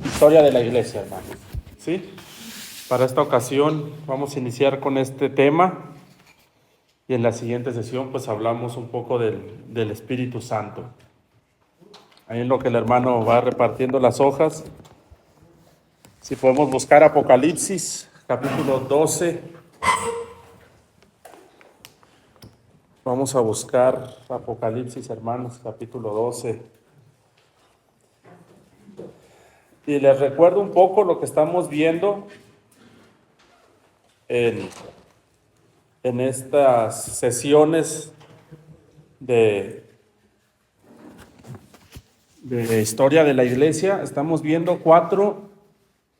Historia de la iglesia, hermanos. ¿Sí? Para esta ocasión vamos a iniciar con este tema y en la siguiente sesión pues hablamos un poco del Espíritu Santo. Ahí en lo que el hermano va repartiendo las hojas, si podemos buscar Apocalipsis, capítulo 12. Vamos a buscar Apocalipsis, hermanos, capítulo 12. Y les recuerdo un poco lo que estamos viendo en estas sesiones de historia de la iglesia. Estamos viendo 4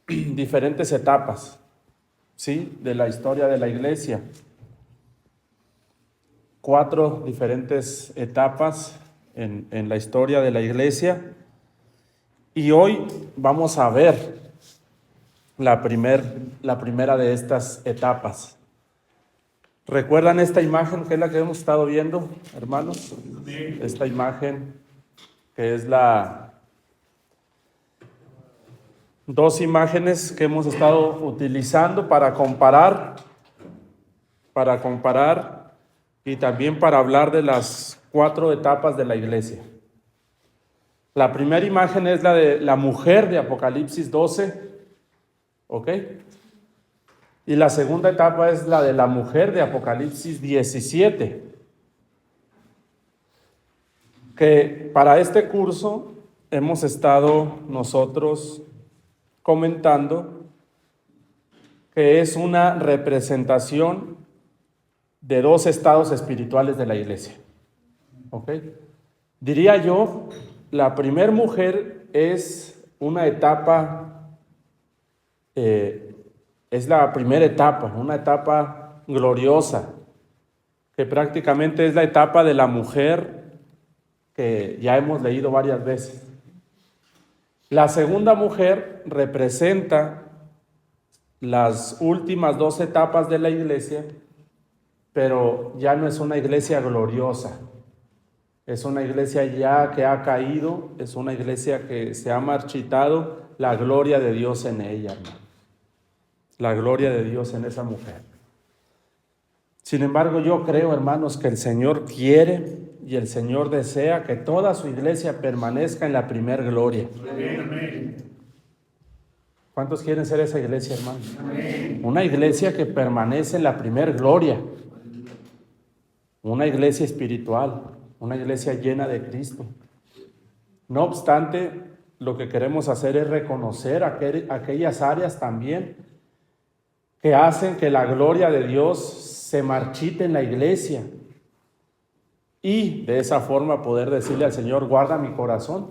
diferentes etapas, ¿sí?, de la historia de la iglesia. 4 diferentes etapas en la historia de la iglesia. Y hoy vamos a ver la primera de estas etapas. ¿Recuerdan esta imagen que es la que hemos estado viendo, hermanos? Esta imagen que es dos imágenes que hemos estado utilizando para comparar y también para hablar de las 4 etapas de la iglesia. La primera imagen es la de la mujer de Apocalipsis 12, ¿ok? Y la segunda etapa es la de la mujer de Apocalipsis 17. Que para este curso hemos estado nosotros comentando que es una representación de 2 estados espirituales de la iglesia. ¿Ok? Diría yo, la primer mujer es una etapa, es la primera etapa, una etapa gloriosa, que prácticamente es la etapa de la mujer que ya hemos leído varias veces. La segunda mujer representa las últimas 2 etapas de la iglesia, pero ya no es una iglesia gloriosa. Es una iglesia ya que ha caído, es una iglesia que se ha marchitado la gloria de Dios en ella, hermano. La gloria de Dios en esa mujer. Sin embargo, yo creo, hermanos, que el Señor quiere y el Señor desea que toda su iglesia permanezca en la primer gloria. Amén. ¿Cuántos quieren ser esa iglesia, hermanos? Amén. Una iglesia que permanece en la primer gloria. Una iglesia espiritual, una iglesia llena de Cristo. No obstante, lo que queremos hacer es reconocer aquellas áreas también que hacen que la gloria de Dios se marchite en la iglesia. Y de esa forma poder decirle al Señor, guarda mi corazón.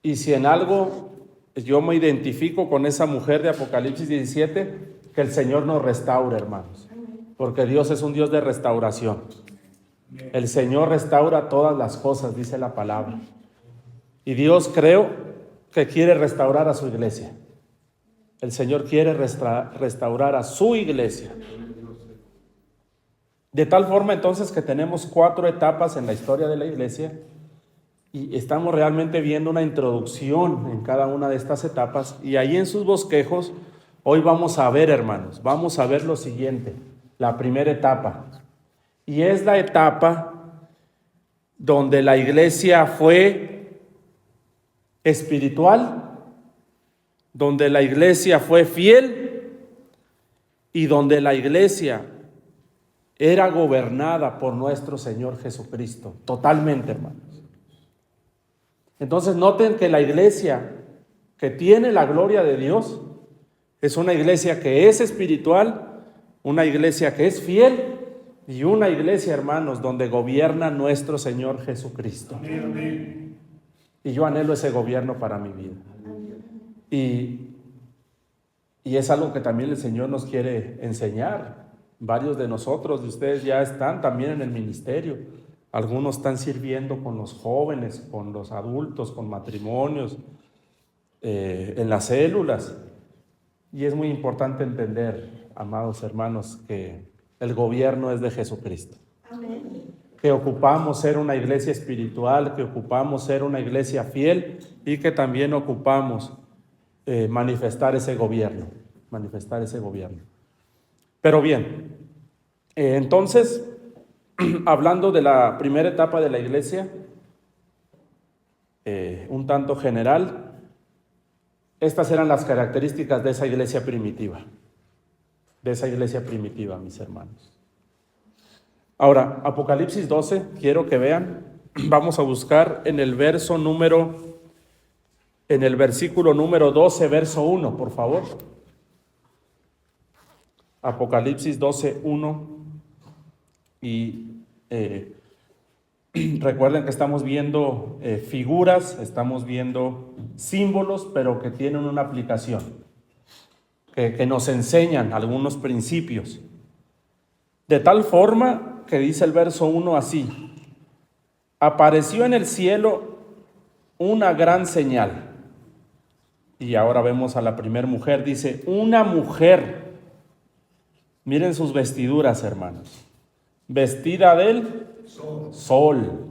Y si en algo yo me identifico con esa mujer de Apocalipsis 17, que el Señor nos restaure, hermanos. Porque Dios es un Dios de restauración. El Señor restaura todas las cosas, dice la palabra. Y Dios, creo que quiere restaurar a su iglesia. El Señor quiere restaurar a su iglesia. De tal forma entonces que tenemos 4 etapas en la historia de la iglesia y estamos realmente viendo una introducción en cada una de estas etapas. Y ahí en sus bosquejos, hoy vamos a ver, hermanos, vamos a ver lo siguiente. La primera etapa, y es la etapa donde la iglesia fue espiritual, donde la iglesia fue fiel y donde la iglesia era gobernada por nuestro Señor Jesucristo, totalmente, hermanos. Entonces noten que la iglesia que tiene la gloria de Dios es una iglesia que es espiritual, una iglesia que es fiel y una iglesia, hermanos, donde gobierna nuestro Señor Jesucristo. Amén. Y yo anhelo ese gobierno para mi vida. Y es algo que también el Señor nos quiere enseñar. Varios de nosotros, de ustedes, ya están también en el ministerio. Algunos están sirviendo con los jóvenes, con los adultos, con matrimonios, en las células. Y es muy importante entender, amados hermanos, que el gobierno es de Jesucristo. Amén. Que ocupamos ser una iglesia espiritual, que ocupamos ser una iglesia fiel y que también ocupamos manifestar ese gobierno. Pero bien, entonces, hablando de la primera etapa de la iglesia, un tanto general, estas eran las características de esa iglesia primitiva, mis hermanos. Ahora, Apocalipsis 12, quiero que vean, vamos a buscar en el versículo número 12, verso 1, por favor. Apocalipsis 12, 1. Y recuerden que estamos viendo figuras, estamos viendo símbolos, pero que tienen una aplicación, que nos enseñan algunos principios. De tal forma que dice el verso 1 así: apareció en el cielo una gran señal. Y ahora vemos a la primera mujer, dice, una mujer. Miren sus vestiduras, hermanos. Vestida del sol,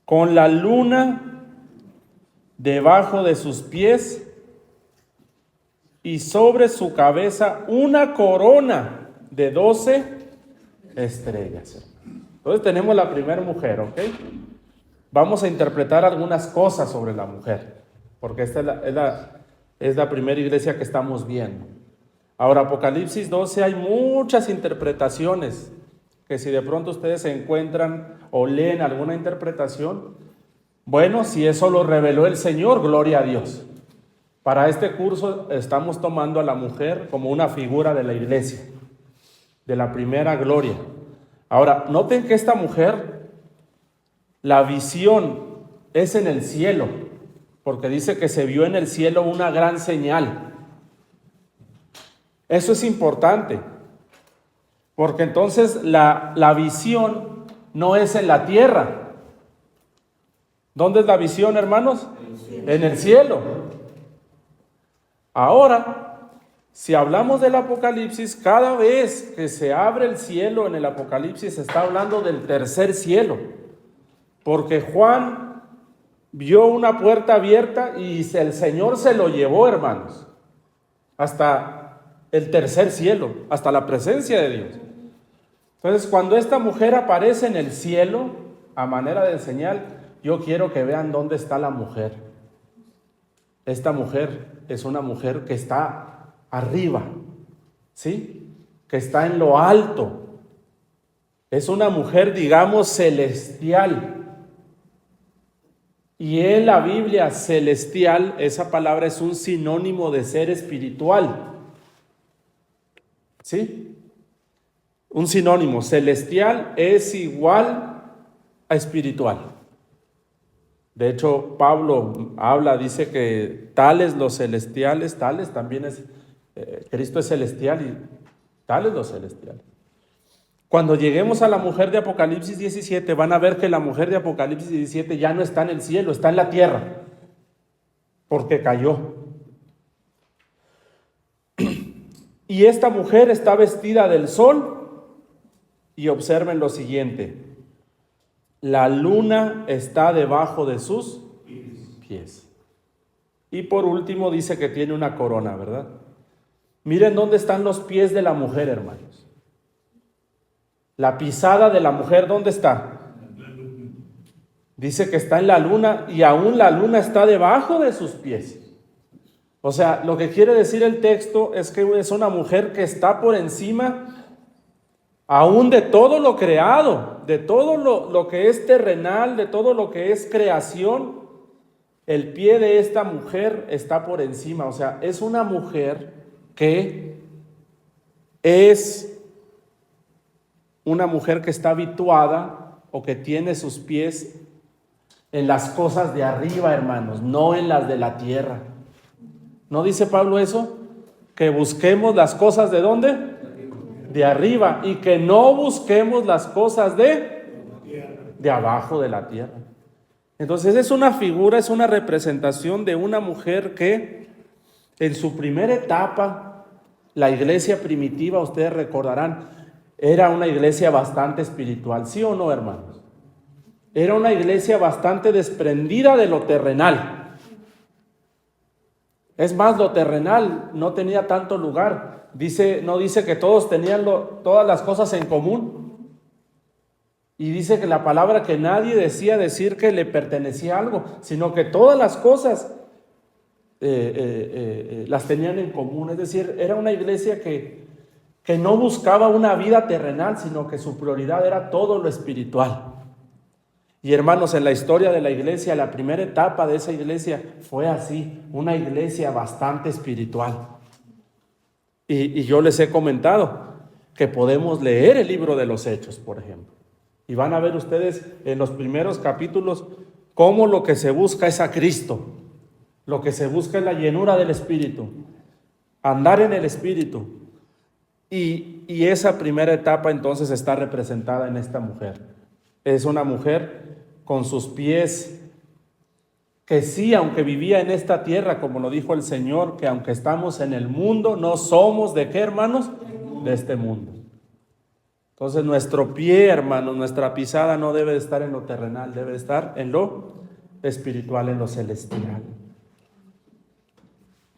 con la luna debajo de sus pies y sobre su cabeza una corona de 12 estrellas. Entonces tenemos la primera mujer, ¿ok? Vamos a interpretar algunas cosas sobre la mujer, porque esta es la primera iglesia que estamos viendo. Ahora, Apocalipsis 12 hay muchas interpretaciones, que si de pronto ustedes se encuentran o leen alguna interpretación, bueno, si eso lo reveló el Señor, gloria a Dios. Para este curso estamos tomando a la mujer como una figura de la iglesia, de la primera gloria. Ahora, noten que esta mujer, la visión es en el cielo, porque dice que se vio en el cielo una gran señal. Eso es importante, porque entonces la visión no es en la tierra. ¿Dónde es la visión, hermanos? En el cielo. Ahora, si hablamos del Apocalipsis, cada vez que se abre el cielo en el Apocalipsis, se está hablando del tercer cielo, porque Juan vio una puerta abierta y el Señor se lo llevó, hermanos, hasta el tercer cielo, hasta la presencia de Dios. Entonces, cuando esta mujer aparece en el cielo, a manera de señal, yo quiero que vean dónde está la mujer. Esta mujer es una mujer que está arriba, ¿sí? Que está en lo alto. Es una mujer, digamos, celestial. Y en la Biblia, celestial, esa palabra es un sinónimo de ser espiritual. ¿Sí? Un sinónimo, celestial es igual a espiritual. De hecho, Pablo dice que tales los celestiales, tales también es, Cristo es celestial y tales los celestiales. Cuando lleguemos a la mujer de Apocalipsis 17, van a ver que la mujer de Apocalipsis 17 ya no está en el cielo, está en la tierra, porque cayó. Y esta mujer está vestida del sol, y observen lo siguiente: la luna está debajo de sus pies. Y por último dice que tiene una corona, ¿verdad? Miren dónde están los pies de la mujer, hermanos. La pisada de la mujer, ¿dónde está? Dice que está en la luna, y aún la luna está debajo de sus pies. O sea, lo que quiere decir el texto es que es una mujer que está por encima aún de todo lo creado, de todo lo que es terrenal, de todo lo que es creación. El pie de esta mujer está por encima. O sea, es una mujer que es una mujer que está habituada o que tiene sus pies en las cosas de arriba, hermanos, no en las de la tierra. ¿No dice Pablo eso? Que busquemos las cosas ¿de dónde? De arriba, y que no busquemos las cosas de abajo de la tierra. Entonces es una figura, es una representación de una mujer que en su primera etapa, la iglesia primitiva, ustedes recordarán, era una iglesia bastante espiritual, ¿sí o no, hermanos? Era una iglesia bastante desprendida de lo terrenal. Es más, lo terrenal no tenía tanto lugar. No dice que todos tenían todas las cosas en común. Y dice que la palabra que nadie decir que le pertenecía algo, sino que todas las cosas las tenían en común. Es decir, era una iglesia que no buscaba una vida terrenal, sino que su prioridad era todo lo espiritual. Y hermanos, en la historia de la iglesia, la primera etapa de esa iglesia fue así, una iglesia bastante espiritual. Y yo les he comentado que podemos leer el libro de los Hechos, por ejemplo. Y van a ver ustedes en los primeros capítulos cómo lo que se busca es a Cristo. Lo que se busca es la llenura del Espíritu, andar en el Espíritu. Y esa primera etapa entonces está representada en esta mujer. Es una mujer con sus pies que sí, aunque vivía en esta tierra, como lo dijo el Señor, que aunque estamos en el mundo, no somos ¿de qué, hermanos? De este mundo. Entonces nuestro pie, hermanos, nuestra pisada no debe de estar en lo terrenal, debe de estar en lo espiritual, en lo celestial.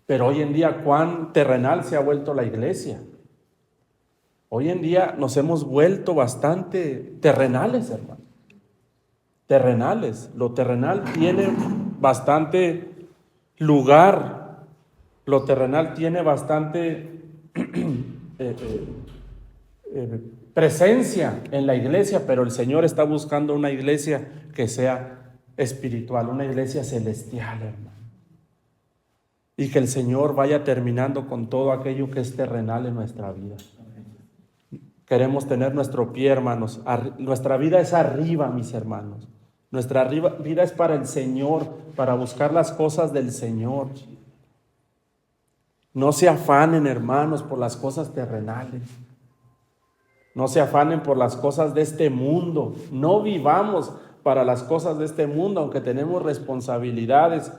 Pero hoy en día, ¿cuán terrenal se ha vuelto la iglesia? Hoy en día nos hemos vuelto bastante terrenales, hermano. Terrenales. Lo terrenal tiene bastante lugar. Lo terrenal tiene bastante presencia en la iglesia, pero el Señor está buscando una iglesia que sea espiritual, una iglesia celestial, hermano. Y que el Señor vaya terminando con todo aquello que es terrenal en nuestra vida. Queremos tener nuestro pie, hermanos. Nuestra vida es arriba, mis hermanos. Nuestra vida es para el Señor, para buscar las cosas del Señor. No se afanen, hermanos, por las cosas terrenales. No se afanen por las cosas de este mundo. No vivamos para las cosas de este mundo, aunque tenemos responsabilidades,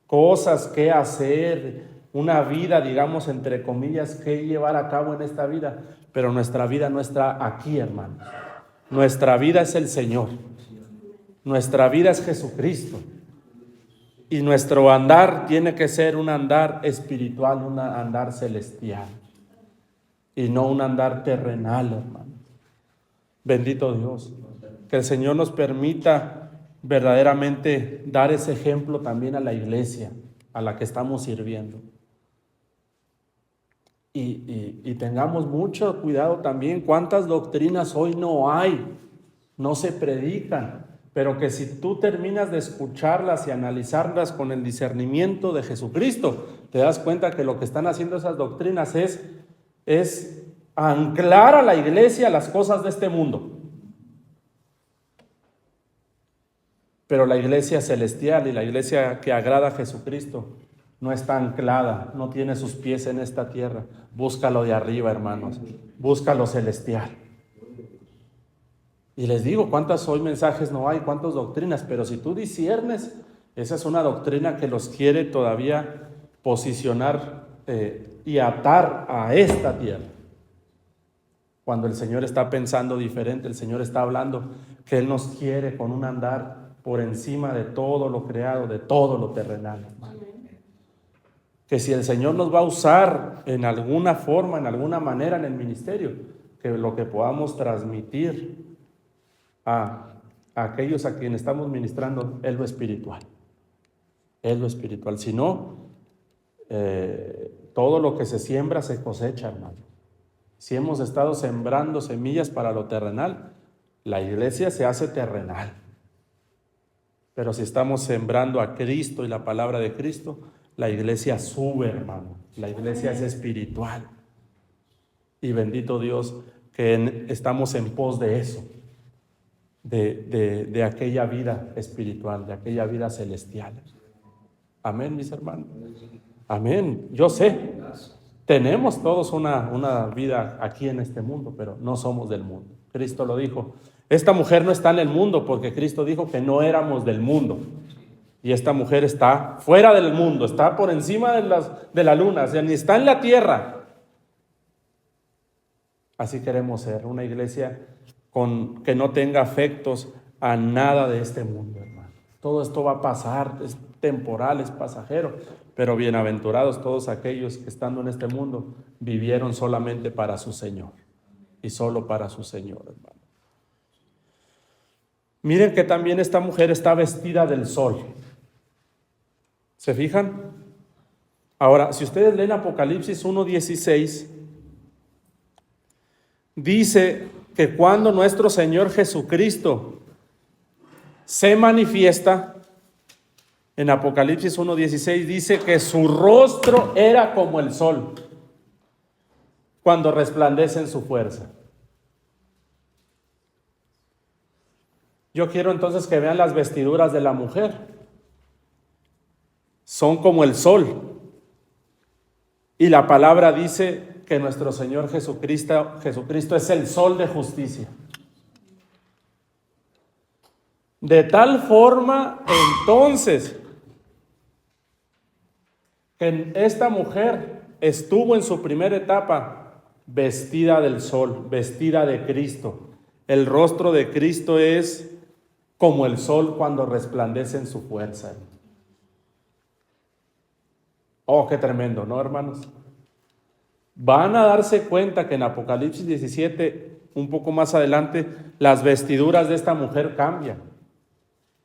cosas que hacer, una vida, digamos, entre comillas, que llevar a cabo en esta vida. Pero nuestra vida no está aquí, hermanos. Nuestra vida es el Señor. Nuestra vida es Jesucristo. Y nuestro andar tiene que ser un andar espiritual, un andar celestial. Y no un andar terrenal, hermano. Bendito Dios. Que el Señor nos permita verdaderamente dar ese ejemplo también a la iglesia a la que estamos sirviendo. Y tengamos mucho cuidado también. ¿Cuántas doctrinas hoy no hay? No se predican. Pero que si tú terminas de escucharlas y analizarlas con el discernimiento de Jesucristo, te das cuenta que lo que están haciendo esas doctrinas es anclar a la iglesia a las cosas de este mundo. Pero la iglesia celestial y la iglesia que agrada a Jesucristo no está anclada, no tiene sus pies en esta tierra. Búscalo de arriba, hermanos. Búscalo celestial. Y les digo, ¿cuántas hoy mensajes no hay? ¿Cuántas doctrinas? Pero si tú disciernes, esa es una doctrina que los quiere todavía posicionar y atar a esta tierra. Cuando el Señor está pensando diferente, el Señor está hablando que Él nos quiere con un andar por encima de todo lo creado, de todo lo terrenal, hermano. Que si el Señor nos va a usar en alguna forma, en alguna manera en el ministerio, que lo que podamos transmitir a aquellos a quienes estamos ministrando es lo espiritual. Es lo espiritual. Si no, todo lo que se siembra se cosecha, hermano. Si hemos estado sembrando semillas para lo terrenal, la iglesia se hace terrenal. Pero si estamos sembrando a Cristo y la palabra de Cristo, la iglesia sube, hermano. La iglesia es espiritual. Y bendito Dios que estamos en pos de eso. De aquella vida espiritual, de aquella vida celestial. Amén, mis hermanos. Amén. Yo sé, tenemos todos una vida aquí en este mundo, pero no somos del mundo. Cristo lo dijo. Esta mujer no está en el mundo porque Cristo dijo que no éramos del mundo. Y esta mujer está fuera del mundo, está por encima de la luna, o sea, ni está en la tierra. Así queremos ser, una iglesia que no tenga afectos a nada de este mundo, hermano. Todo esto va a pasar, es temporal, es pasajero, Pero bienaventurados todos aquellos que estando en este mundo vivieron solamente para su Señor y solo para su Señor, hermano. Miren que también esta mujer está vestida del sol. ¿Se fijan? Ahora, si ustedes leen Apocalipsis 1:16, dice que cuando nuestro Señor Jesucristo se manifiesta, en Apocalipsis 1:16 dice que su rostro era como el sol cuando resplandece en su fuerza. Yo quiero entonces que vean las vestiduras de la mujer. Son como el sol. Y la palabra dice que nuestro Señor Jesucristo es el sol de justicia. De tal forma, entonces, que esta mujer estuvo en su primera etapa vestida del sol, vestida de Cristo. El rostro de Cristo es como el sol cuando resplandece en su fuerza. Oh, qué tremendo, ¿no, hermanos? Van a darse cuenta que en Apocalipsis 17, un poco más adelante, las vestiduras de esta mujer cambian.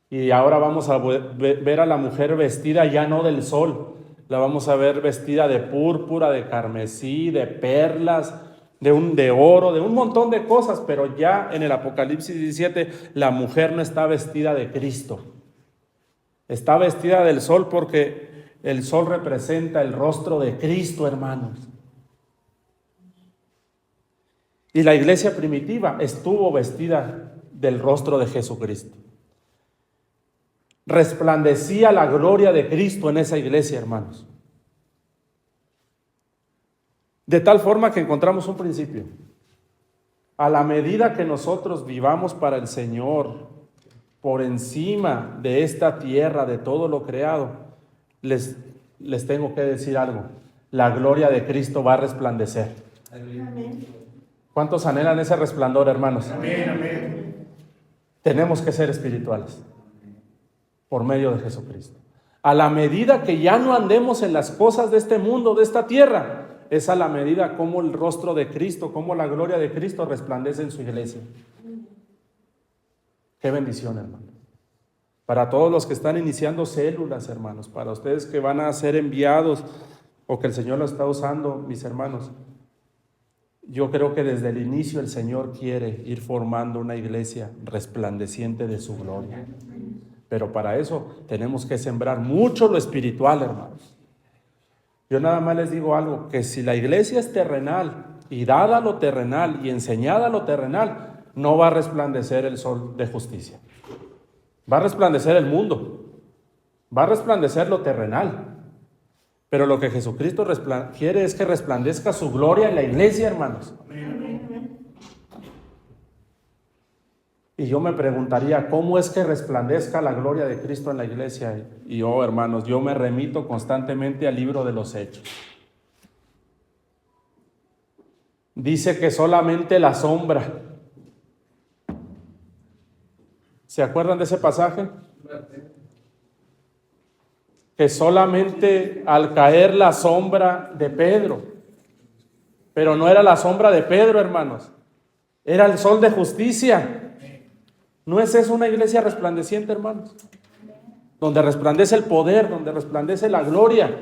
Y ahora vamos a ver a la mujer vestida ya no del sol, la vamos a ver vestida de púrpura, de carmesí, de perlas, de oro, de un montón de cosas, pero ya en el Apocalipsis 17 la mujer no está vestida de Cristo, está vestida del sol porque el sol representa el rostro de Cristo, hermanos. Y la iglesia primitiva estuvo vestida del rostro de Jesucristo. Resplandecía la gloria de Cristo en esa iglesia, hermanos. De tal forma que encontramos un principio. A la medida que nosotros vivamos para el Señor, por encima de esta tierra, de todo lo creado, les tengo que decir algo. La gloria de Cristo va a resplandecer. Amén. ¿Cuántos anhelan ese resplandor, hermanos? Amén, amén. Tenemos que ser espirituales por medio de Jesucristo. A la medida que ya no andemos en las cosas de este mundo, de esta tierra, es a la medida como el rostro de Cristo, como la gloria de Cristo resplandece en su iglesia. Qué bendición, hermano. Para todos los que están iniciando células, hermanos, para ustedes que van a ser enviados o que el Señor lo está usando, mis hermanos, yo creo que desde el inicio el Señor quiere ir formando una iglesia resplandeciente de su gloria. Pero para eso tenemos que sembrar mucho lo espiritual, hermanos. Yo nada más les digo algo, que si la iglesia es terrenal y dada lo terrenal y enseñada lo terrenal, no va a resplandecer el sol de justicia. Va a resplandecer el mundo, va a resplandecer lo terrenal. Pero lo que Jesucristo quiere es que resplandezca su gloria en la iglesia, hermanos. Y yo me preguntaría, ¿cómo es que resplandezca la gloria de Cristo en la iglesia? Y yo, hermanos, yo me remito constantemente al libro de los Hechos. Dice que solamente la sombra. ¿Se acuerdan de ese pasaje? Que solamente al caer la sombra de Pedro, pero no era la sombra de Pedro, hermanos, era el sol de justicia. ¿No es eso una iglesia resplandeciente, hermanos? Donde resplandece el poder, donde resplandece la gloria,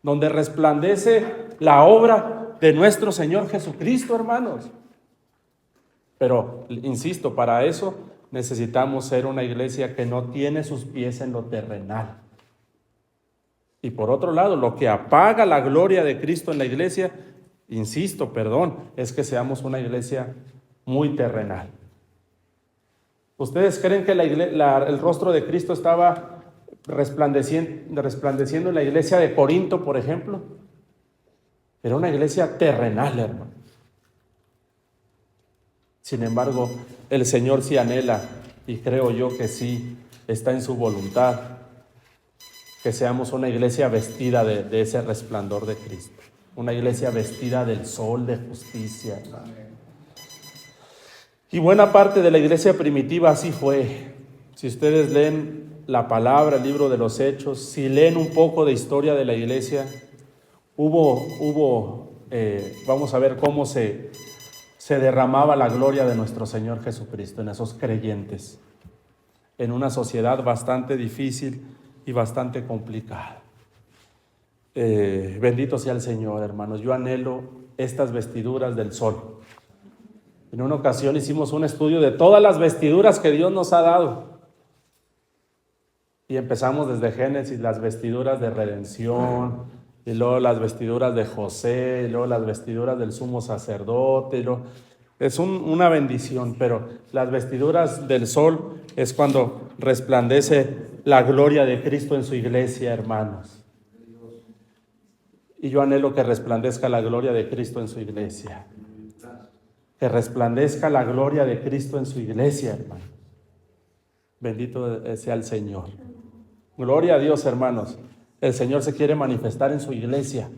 donde resplandece la obra de nuestro Señor Jesucristo, hermanos. Pero, insisto, para eso necesitamos ser una iglesia que no tiene sus pies en lo terrenal. Y por otro lado, lo que apaga la gloria de Cristo en la iglesia, insisto, es que seamos una iglesia muy terrenal. ¿Ustedes creen que el rostro de Cristo estaba resplandeciendo en la iglesia de Corinto, por ejemplo? Era una iglesia terrenal, hermano. Sin embargo, el Señor sí anhela, y creo yo que sí está en su voluntad, que seamos una iglesia vestida de ese resplandor de Cristo. Una iglesia vestida del sol de justicia, hermano. Y buena parte de la iglesia primitiva así fue. si ustedes leen la palabra, el libro de los Hechos, si leen un poco de historia de la iglesia, vamos a ver cómo se derramaba la gloria de nuestro Señor Jesucristo en esos creyentes, en una sociedad bastante difícil y bastante complicada. Bendito sea el Señor, hermanos. Yo anhelo estas vestiduras del sol. En una ocasión hicimos un estudio de todas las vestiduras que Dios nos ha dado. Y empezamos desde Génesis, las vestiduras de redención, y luego las vestiduras de José, y luego las vestiduras del sumo sacerdote. Es una bendición, pero las vestiduras del sol es cuando resplandece la gloria de Cristo en su iglesia, hermanos. Y yo anhelo que resplandezca la gloria de Cristo en su iglesia. Que resplandezca la gloria de Cristo en su iglesia, hermanos. Bendito sea el Señor. Gloria a Dios, hermanos. El Señor se quiere manifestar en su iglesia.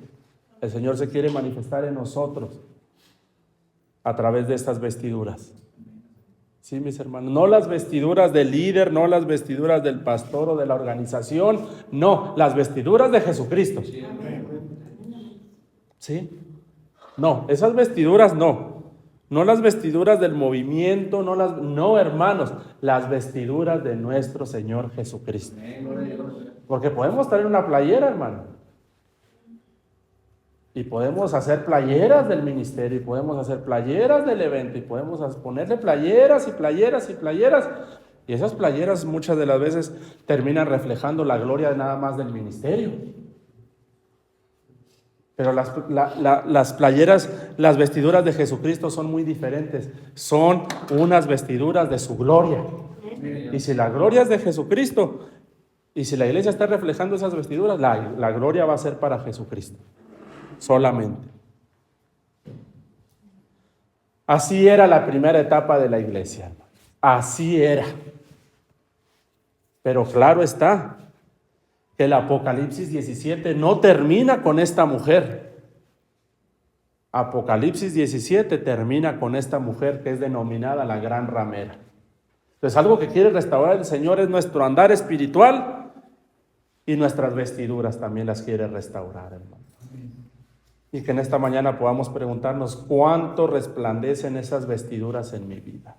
El Señor se quiere manifestar en nosotros a través de estas vestiduras. Sí, mis hermanos. No las vestiduras del líder, no las vestiduras del pastor o de la organización. No, las vestiduras de Jesucristo. ¿Sí? No, esas vestiduras no. No las vestiduras del movimiento, no, hermanos, las vestiduras de nuestro Señor Jesucristo. Porque podemos traer una playera, hermano. Y podemos hacer playeras del ministerio, y podemos hacer playeras del evento, y podemos ponerle playeras y playeras y playeras. Y esas playeras muchas de las veces terminan reflejando la gloria nada más del ministerio. Pero las playeras, las vestiduras de Jesucristo son muy diferentes. Son unas vestiduras de su gloria. Y si la gloria es de Jesucristo, y si la iglesia está reflejando esas vestiduras, la gloria va a ser para Jesucristo. Solamente. Así era la primera etapa de la iglesia. Así era. Pero claro está que el Apocalipsis 17 no termina con esta mujer. Apocalipsis 17 termina con esta mujer que es denominada la gran ramera. Entonces, algo que quiere restaurar el Señor es nuestro andar espiritual, y nuestras vestiduras también las quiere restaurar, hermano. Y que en esta mañana podamos preguntarnos cuánto resplandecen esas vestiduras en mi vida.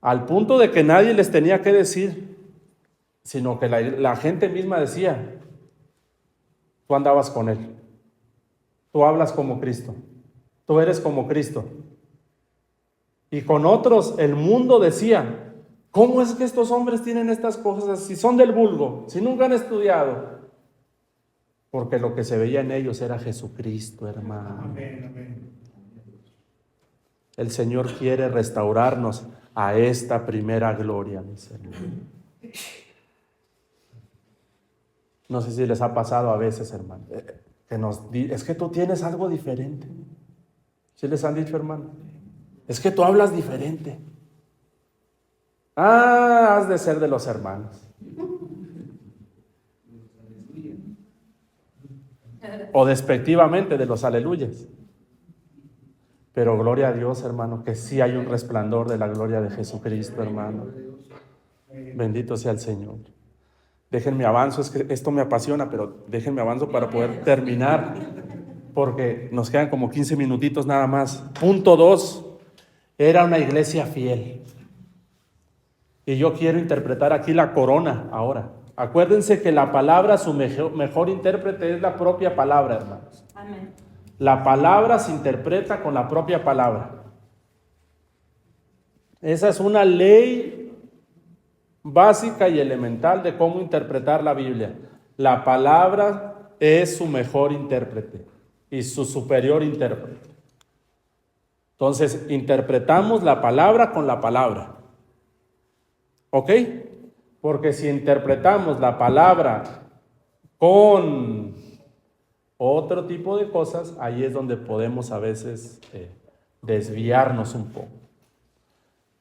Al punto de que nadie les tenía que decir, sino que la gente misma decía, tú andabas con Él, tú hablas como Cristo, tú eres como Cristo. Y con otros el mundo decía, ¿cómo es que estos hombres tienen estas cosas si son del vulgo, si nunca han estudiado? Porque lo que se veía en ellos era Jesucristo, hermano. Amén. El Señor quiere restaurarnos a esta primera gloria, mis hermanos. No sé si les ha pasado a veces, hermano, que es que tú tienes algo diferente. ¿Sí les han dicho, hermano? Es que tú hablas diferente. Has de ser de los hermanos. O despectivamente de los aleluyas. Pero gloria a Dios, hermano, que sí hay un resplandor de la gloria de Jesucristo, hermano. Bendito sea el Señor. Déjenme avanzo, es que esto me apasiona, pero déjenme avanzo para poder terminar, porque nos quedan como 15 minutitos nada más. Punto 2, era una iglesia fiel. Y yo quiero interpretar aquí la corona ahora. Acuérdense que la palabra, su mejor intérprete es la propia palabra, hermanos. Amén. La palabra se interpreta con la propia palabra. Esa es una ley básica y elemental de cómo interpretar la Biblia. La palabra es su mejor intérprete y su superior intérprete. Entonces, interpretamos la palabra con la palabra. ¿Ok? Porque si interpretamos la palabra con otro tipo de cosas, ahí es donde podemos a veces desviarnos un poco.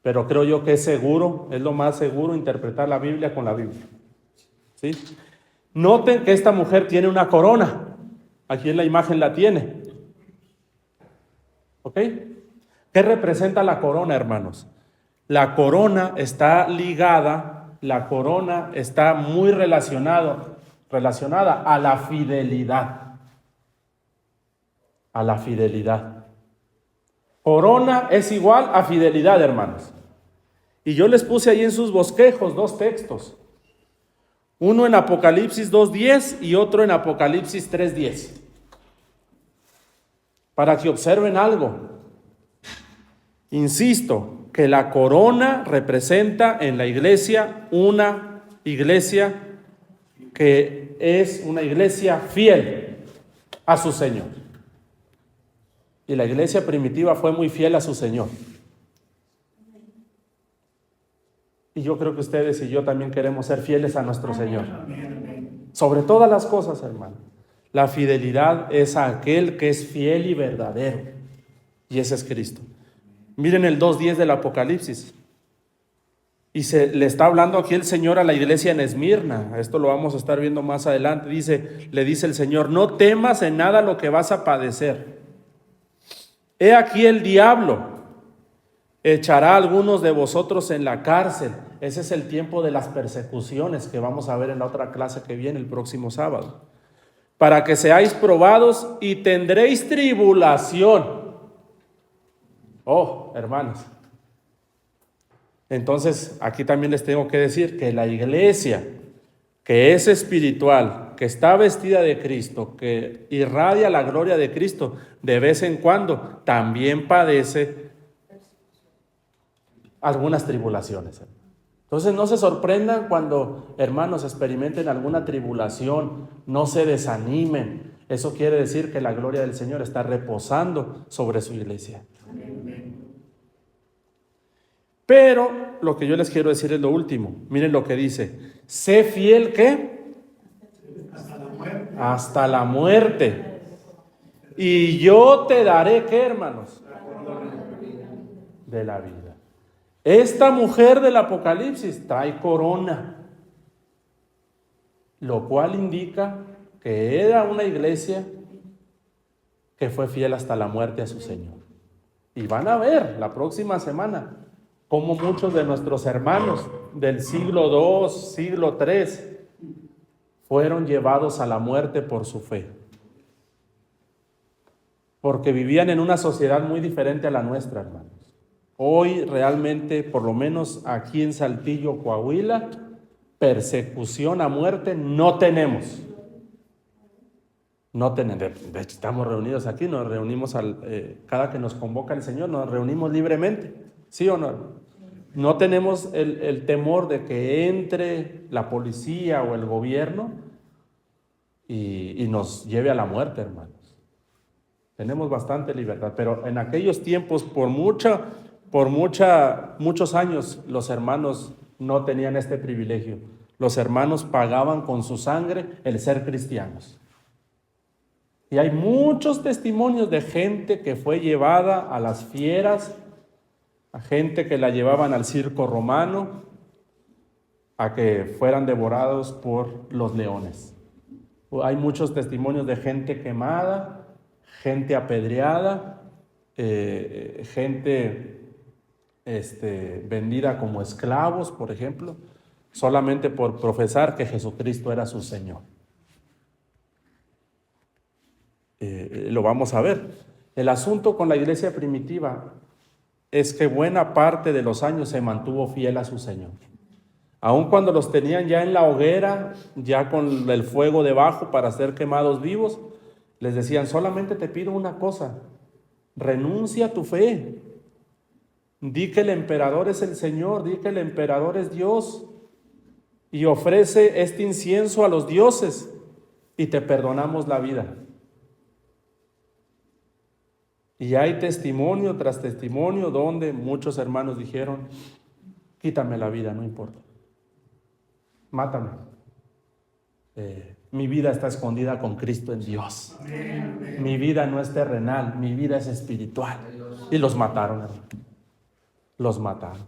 Pero creo yo que es seguro, es lo más seguro interpretar la Biblia con la Biblia. ¿Sí? Noten que esta mujer tiene una corona. Aquí en la imagen la tiene. ¿Ok? ¿Qué representa la corona, hermanos? La corona está muy relacionada a la fidelidad. A la fidelidad. Corona es igual a fidelidad, hermanos. Y yo les puse ahí en sus bosquejos 2 textos. Uno en Apocalipsis 2:10 y otro en Apocalipsis 3:10. Para que observen algo. Insisto, que la corona representa en la iglesia una iglesia que es una iglesia fiel a su Señor. Y la iglesia primitiva fue muy fiel a su Señor. Y yo creo que ustedes y yo también queremos ser fieles a nuestro Señor. Sobre todas las cosas, hermano. La fidelidad es a aquel que es fiel y verdadero. Y ese es Cristo. Miren el 2:10 del Apocalipsis. Y le está hablando aquí el Señor a la iglesia en Esmirna. Esto lo vamos a estar viendo más adelante. Le dice el Señor: no temas en nada lo que vas a padecer. He aquí el diablo echará a algunos de vosotros en la cárcel. Ese es el tiempo de las persecuciones que vamos a ver en la otra clase que viene el próximo sábado. Para que seáis probados y tendréis tribulación. Oh, hermanos. Entonces, aquí también les tengo que decir que la iglesia que es espiritual, que está vestida de Cristo, que irradia la gloria de Cristo, de vez en cuando también padece algunas tribulaciones. Entonces no se sorprendan cuando, hermanos, experimenten alguna tribulación, no se desanimen. Eso quiere decir que la gloria del Señor está reposando sobre su iglesia. Pero lo que yo les quiero decir es lo último. Miren lo que dice: sé fiel, ¿qué? Hasta la muerte. Hasta la muerte. Y yo te daré, ¿qué, hermanos? De la vida. Esta mujer del Apocalipsis trae corona, lo cual indica que era una iglesia que fue fiel hasta la muerte a su Señor. Y van a ver la próxima semana cómo muchos de nuestros hermanos del siglo II, siglo III, fueron llevados a la muerte por su fe. Porque vivían en una sociedad muy diferente a la nuestra, hermanos. Hoy realmente, por lo menos aquí en Saltillo, Coahuila, persecución a muerte no tenemos. No tenemos. De hecho, estamos reunidos aquí, nos reunimos cada que nos convoca el Señor, nos reunimos libremente. ¿Sí o no? No tenemos el temor de que entre la policía o el gobierno y nos lleve a la muerte, hermanos. Tenemos bastante libertad, pero en aquellos tiempos, por muchos años, los hermanos no tenían este privilegio. Los hermanos pagaban con su sangre el ser cristianos. Y hay muchos testimonios de gente que fue llevada a las fieras, a gente que la llevaban al circo romano, a que fueran devorados por los leones. Hay muchos testimonios de gente quemada, gente apedreada, gente vendida como esclavos, por ejemplo, solamente por profesar que Jesucristo era su Señor. Lo vamos a ver. El asunto con la iglesia primitiva es que buena parte de los años se mantuvo fiel a su Señor. Aun cuando los tenían ya en la hoguera, ya con el fuego debajo para ser quemados vivos, les decían: solamente te pido una cosa, renuncia a tu fe. Di que el emperador es el Señor, di que el emperador es Dios, y ofrece este incienso a los dioses y te perdonamos la vida. Y hay testimonio tras testimonio donde muchos hermanos dijeron: quítame la vida, no importa, mátame. Mi vida está escondida con Cristo en Dios. Mi vida no es terrenal, mi vida es espiritual. Y los mataron, hermano. Los mataron.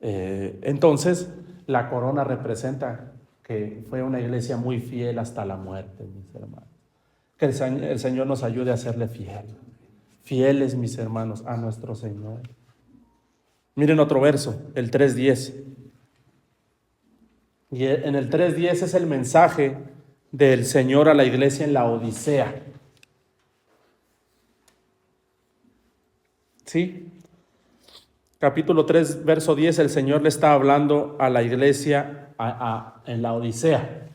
Entonces, la corona representa que fue una iglesia muy fiel hasta la muerte, mis hermanos. Que el Señor nos ayude a serle fiel. Fieles, mis hermanos, a nuestro Señor. Miren otro verso, el 3:10. Y en el 3:10 es el mensaje del Señor a la iglesia en la Odisea. ¿Sí? Capítulo 3, verso 10, el Señor le está hablando a la iglesia en la Odisea.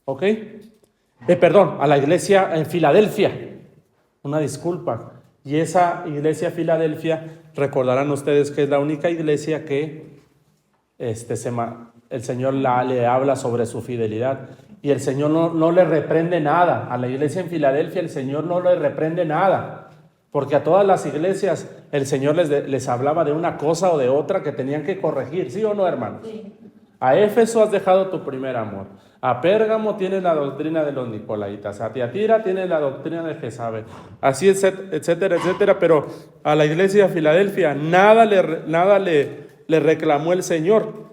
¿Ok? Perdón, a la iglesia en Filadelfia. Una disculpa. Y esa iglesia Filadelfia, recordarán ustedes que es la única iglesia que el Señor le habla sobre su fidelidad. Y el Señor no le reprende nada. A la iglesia en Filadelfia el Señor no le reprende nada. Porque a todas las iglesias el Señor les hablaba de una cosa o de otra que tenían que corregir. ¿Sí o no, hermanos? Sí. A Éfeso has dejado tu primer amor. A Pérgamo tienes la doctrina de los Nicolaitas. A Tiatira tienes la doctrina de Jezabel. Así, etcétera, etcétera. Pero a la iglesia de Filadelfia nada le reclamó el Señor.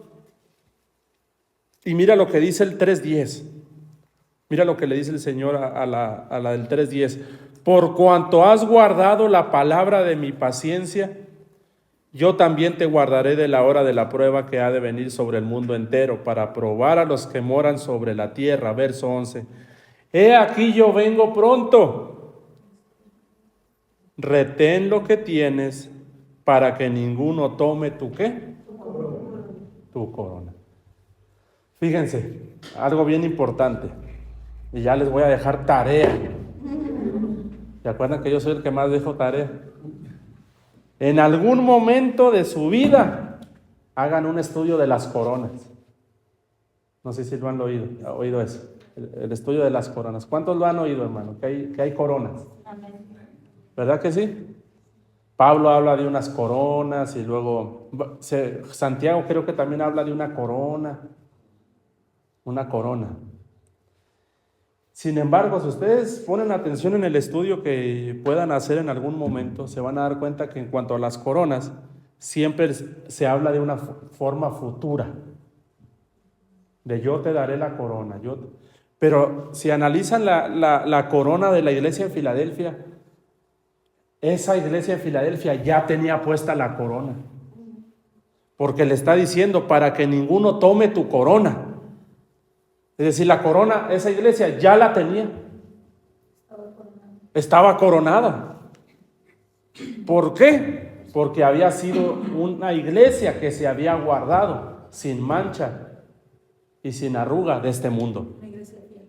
Y mira lo que dice el 3:10. Mira lo que le dice el Señor a la del 3:10. Por cuanto has guardado la palabra de mi paciencia, yo también te guardaré de la hora de la prueba que ha de venir sobre el mundo entero, para probar a los que moran sobre la tierra. Verso 11. He aquí yo vengo pronto. Retén lo que tienes para que ninguno tome tu ¿qué? Tu corona. Fíjense, algo bien importante. Y ya les voy a dejar tarea. ¿Se acuerdan que yo soy el que más dejo tarea? En algún momento de su vida, hagan un estudio de las coronas. No sé si lo han oído eso. El estudio de las coronas. ¿Cuántos lo han oído, hermano? Que hay coronas. Amén. ¿Verdad que sí? Pablo habla de unas coronas y luego Santiago creo que también habla de una corona. Una corona. Sin embargo, si ustedes ponen atención en el estudio que puedan hacer en algún momento, se van a dar cuenta que en cuanto a las coronas, siempre se habla de una forma futura. De yo te daré la corona. Pero si analizan la corona de la iglesia en Filadelfia, esa iglesia en Filadelfia ya tenía puesta la corona. Porque le está diciendo, para que ninguno tome tu corona. Es decir, la corona, esa iglesia ya la tenía. Estaba coronada. ¿Por qué? Porque había sido una iglesia que se había guardado sin mancha y sin arruga de este mundo. La iglesia fiel.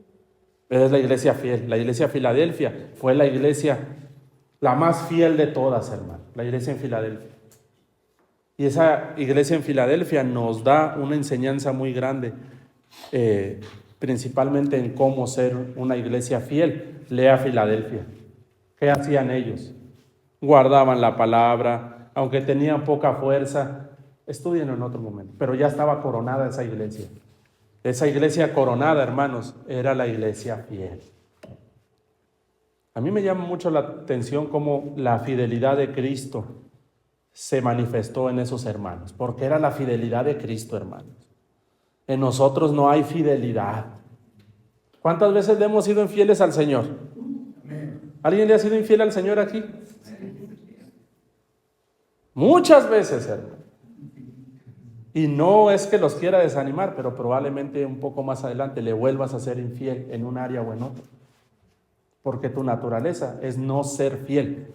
Es la iglesia fiel. La iglesia Filadelfia fue la iglesia la más fiel de todas, hermano. La iglesia en Filadelfia. Y esa iglesia en Filadelfia nos da una enseñanza muy grande. Principalmente en cómo ser una iglesia fiel. Lea Filadelfia. ¿Qué hacían ellos? Guardaban la palabra, aunque tenían poca fuerza. Estúdienlo en otro momento. Pero ya estaba coronada esa iglesia. Esa iglesia coronada, hermanos, era la iglesia fiel. A mí me llama mucho la atención cómo la fidelidad de Cristo se manifestó en esos hermanos. Porque era la fidelidad de Cristo, hermanos. En nosotros no hay fidelidad. ¿Cuántas veces le hemos sido infieles al Señor? ¿Alguien le ha sido infiel al Señor aquí? Muchas veces, hermano. Y no es que los quiera desanimar, pero probablemente un poco más adelante le vuelvas a ser infiel en un área o en otra. Porque tu naturaleza es no ser fiel.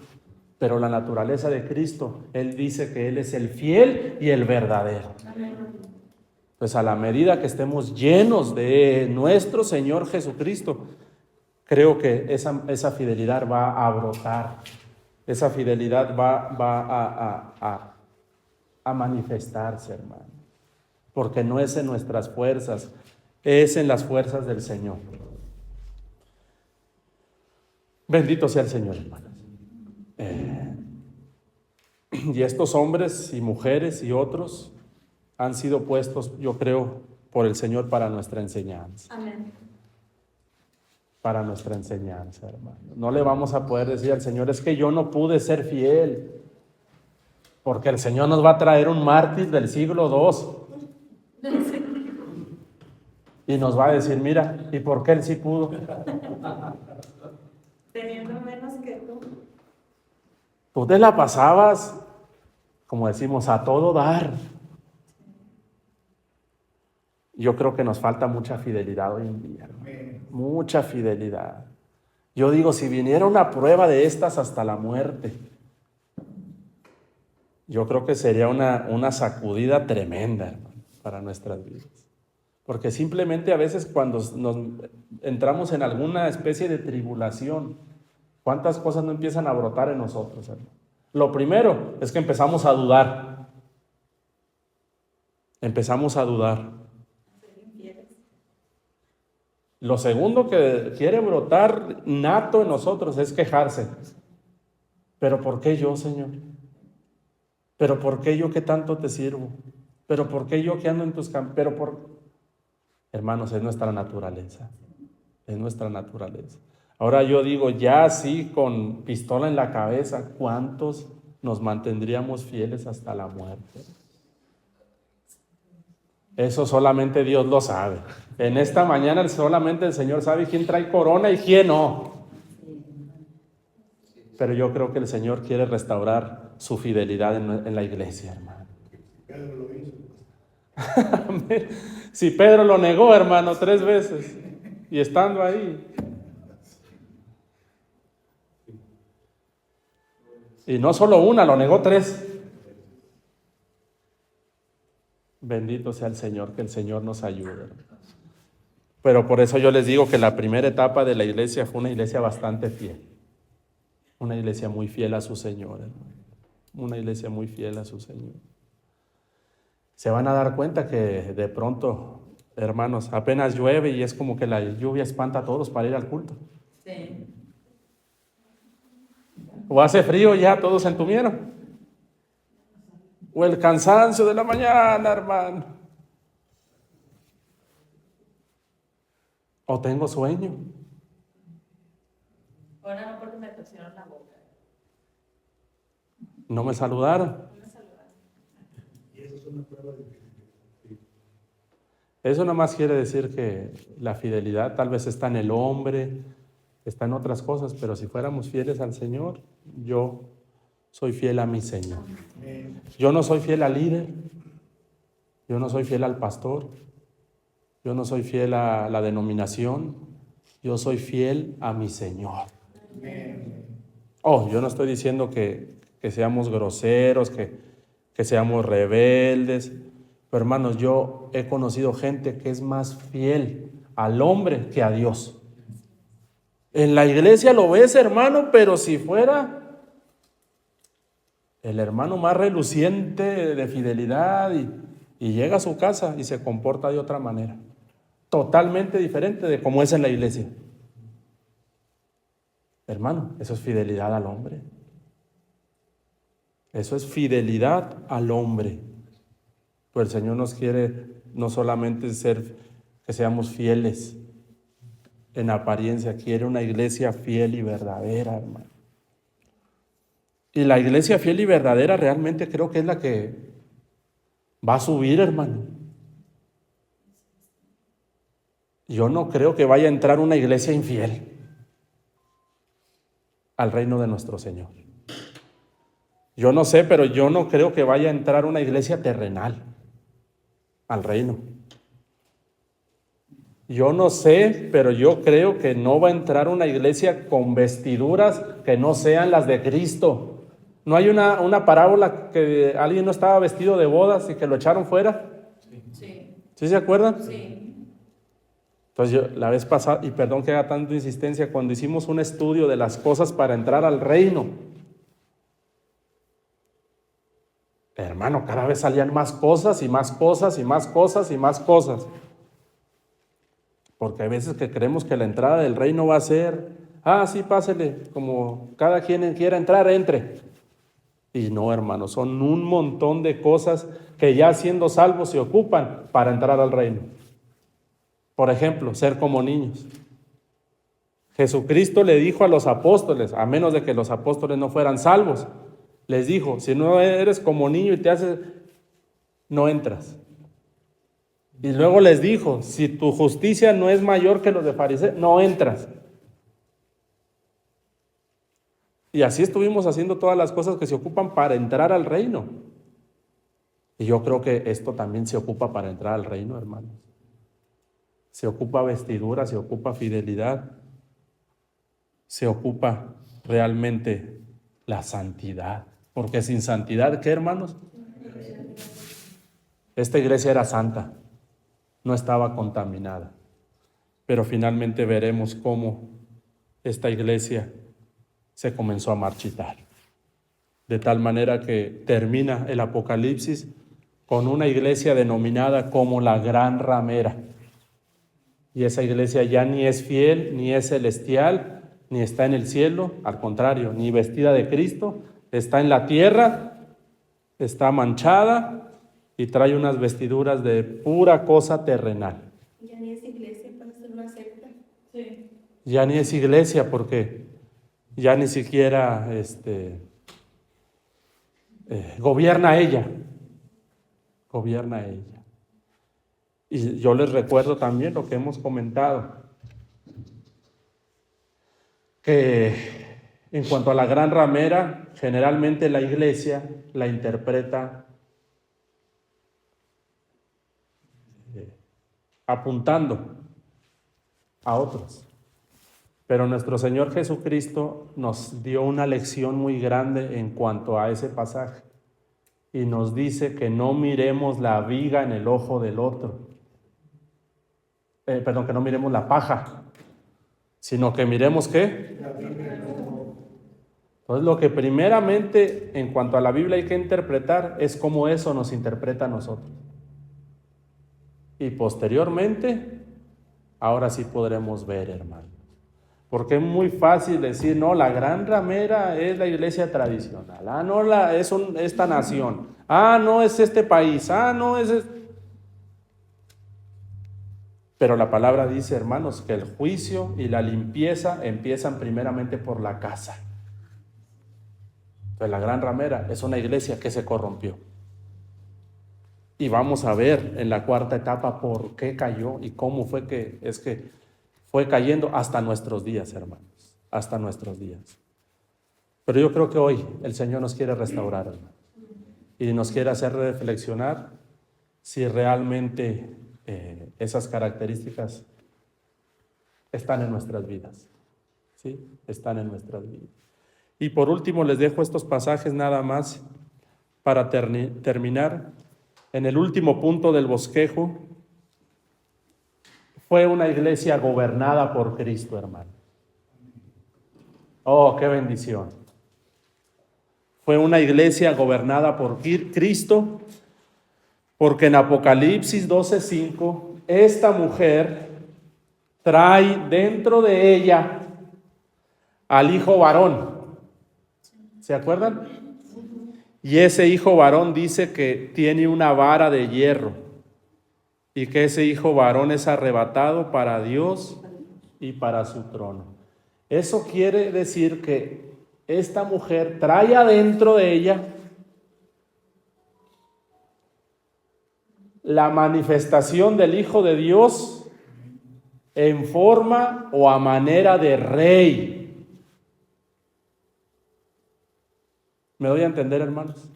Pero la naturaleza de Cristo, Él dice que Él es el fiel y el verdadero. Pues a la medida que estemos llenos de nuestro Señor Jesucristo, creo que esa fidelidad va a brotar. Esa fidelidad va a manifestarse, hermano. Porque no es en nuestras fuerzas, es en las fuerzas del Señor. Bendito sea el Señor, hermanos. Y estos hombres y mujeres y otros han sido puestos, yo creo, por el Señor para nuestra enseñanza. Amén. Para nuestra enseñanza, hermano. No le vamos a poder decir al Señor, es que yo no pude ser fiel. Porque el Señor nos va a traer un mártir del siglo II. Y nos va a decir, mira, ¿y por qué él sí pudo? Teniendo menos que tú. Tú te la pasabas como decimos, a todo dar. Yo creo que nos falta mucha fidelidad hoy en día, hermano. Mucha fidelidad. Yo digo, si viniera una prueba de estas hasta la muerte, yo creo que sería una sacudida tremenda, hermano, para nuestras vidas. Porque simplemente a veces cuando nos entramos en alguna especie de tribulación, ¿cuántas cosas no empiezan a brotar en nosotros, hermano? Lo primero es que empezamos a dudar. Empezamos a dudar. Lo segundo que quiere brotar nato en nosotros es quejarse. ¿Pero por qué yo, Señor? ¿Pero por qué yo que tanto te sirvo? ¿Pero por qué yo que ando en tus caminos? Hermanos, es nuestra naturaleza. Es nuestra naturaleza. Ahora yo digo, ya así con pistola en la cabeza, ¿cuántos nos mantendríamos fieles hasta la muerte? Eso solamente Dios lo sabe. En esta mañana solamente el Señor sabe quién trae corona y quién no. Pero yo creo que el Señor quiere restaurar su fidelidad en la iglesia, hermano. Pedro lo hizo. Si Pedro lo negó, hermano, 3 veces. Y estando ahí. Y no solo una, lo negó 3. Bendito sea el Señor, que el Señor nos ayude. Pero por eso yo les digo que la primera etapa de la iglesia fue una iglesia bastante fiel. Una iglesia muy fiel a su Señor, hermano. Una iglesia muy fiel a su Señor. Se van a dar cuenta que de pronto, hermanos, apenas llueve y es como que la lluvia espanta a todos para ir al culto. Sí. O hace frío y ya todos se entumieron. O el cansancio de la mañana, hermano. O tengo sueño. Ahora no, porque me torcieron la boca. No me saludaron. Y eso es una prueba de que... Eso nada más quiere decir que la fidelidad tal vez está en el hombre, está en otras cosas, pero si fuéramos fieles al Señor, yo soy fiel a mi Señor. Yo no soy fiel al líder, yo no soy fiel al pastor, yo no soy fiel a la denominación, yo soy fiel a mi Señor. Oh, yo no estoy diciendo que seamos groseros, que seamos rebeldes, pero hermanos, yo he conocido gente que es más fiel al hombre que a Dios. En la iglesia lo ves, hermano, pero si fuera el hermano más reluciente de fidelidad y llega a su casa y se comporta de otra manera, totalmente diferente de como es en la iglesia. Hermano, eso es fidelidad al hombre. Eso es fidelidad al hombre. Pues el Señor nos quiere no solamente que seamos fieles en apariencia, quiere una iglesia fiel y verdadera, hermano. Y la iglesia fiel y verdadera realmente creo que es la que va a subir, hermano. Yo no creo que vaya a entrar una iglesia infiel al reino de nuestro Señor. Yo no sé, pero yo no creo que vaya a entrar una iglesia terrenal al reino. Yo no sé, pero yo creo que no va a entrar una iglesia con vestiduras que no sean las de Cristo. ¿No hay una parábola que alguien no estaba vestido de bodas y que lo echaron fuera? Sí. ¿Sí se acuerdan? Sí. Entonces yo la vez pasada, y perdón que haga tanta insistencia, cuando hicimos un estudio de las cosas para entrar al reino, hermano, cada vez salían más cosas y más cosas y más cosas y más cosas. Porque hay veces que creemos que la entrada del reino va a ser, sí, pásele, como cada quien quiera entrar, entre. Y no, hermano, son un montón de cosas que ya siendo salvos se ocupan para entrar al reino. Por ejemplo, ser como niños. Jesucristo le dijo a los apóstoles, a menos de que los apóstoles no fueran salvos, les dijo, si no eres como niño y te haces, no entras. Y luego les dijo, si tu justicia no es mayor que los de fariseos, no entras. Y así estuvimos haciendo todas las cosas que se ocupan para entrar al reino. Y yo creo que esto también se ocupa para entrar al reino, hermanos. Se ocupa vestidura, se ocupa fidelidad, se ocupa realmente la santidad. Porque sin santidad, ¿qué, hermanos? Esta iglesia era santa, no estaba contaminada. Pero finalmente veremos cómo esta iglesia se comenzó a marchitar. De tal manera que termina el Apocalipsis con una iglesia denominada como la Gran Ramera. Y esa iglesia ya ni es fiel, ni es celestial, ni está en el cielo, al contrario, ni vestida de Cristo, está en la tierra, está manchada y trae unas vestiduras de pura cosa terrenal. Ya ni es iglesia para ser una secta. Sí. Ya ni es iglesia porque ya ni siquiera gobierna ella. Gobierna ella. Y yo les recuerdo también lo que hemos comentado, que en cuanto a la Gran Ramera, generalmente la iglesia la interpreta apuntando a otros. Pero nuestro Señor Jesucristo nos dio una lección muy grande en cuanto a ese pasaje y nos dice que no miremos la viga en el ojo del otro. Que no miremos la paja, sino que miremos ¿qué? Entonces lo que primeramente en cuanto a la Biblia hay que interpretar es cómo eso nos interpreta a nosotros. Y posteriormente, ahora sí podremos ver, hermano. Porque es muy fácil decir, no, la Gran Ramera es la iglesia tradicional. Ah, no, es esta nación. Ah, no, es este país. Ah, no, es... Pero la palabra dice, hermanos, que el juicio y la limpieza empiezan primeramente por la casa. Entonces la Gran Ramera es una iglesia que se corrompió. Y vamos a ver en la cuarta etapa por qué cayó y cómo fue que fue cayendo hasta nuestros días, hermanos, hasta nuestros días. Pero yo creo que hoy el Señor nos quiere restaurar, hermanos, y nos quiere hacer reflexionar si realmente esas características están en nuestras vidas, ¿sí? Están en nuestras vidas. Y por último les dejo estos pasajes nada más para terminar. En el último punto del bosquejo, fue una iglesia gobernada por Cristo, hermano. Oh, qué bendición. Fue una iglesia gobernada por Cristo, porque en Apocalipsis 12:5, esta mujer trae dentro de ella al hijo varón. ¿Se acuerdan? Y ese hijo varón dice que tiene una vara de hierro y que ese hijo varón es arrebatado para Dios y para su trono. Eso quiere decir que esta mujer trae adentro de ella la manifestación del Hijo de Dios en forma o a manera de rey. ¿Me doy a entender, hermanos?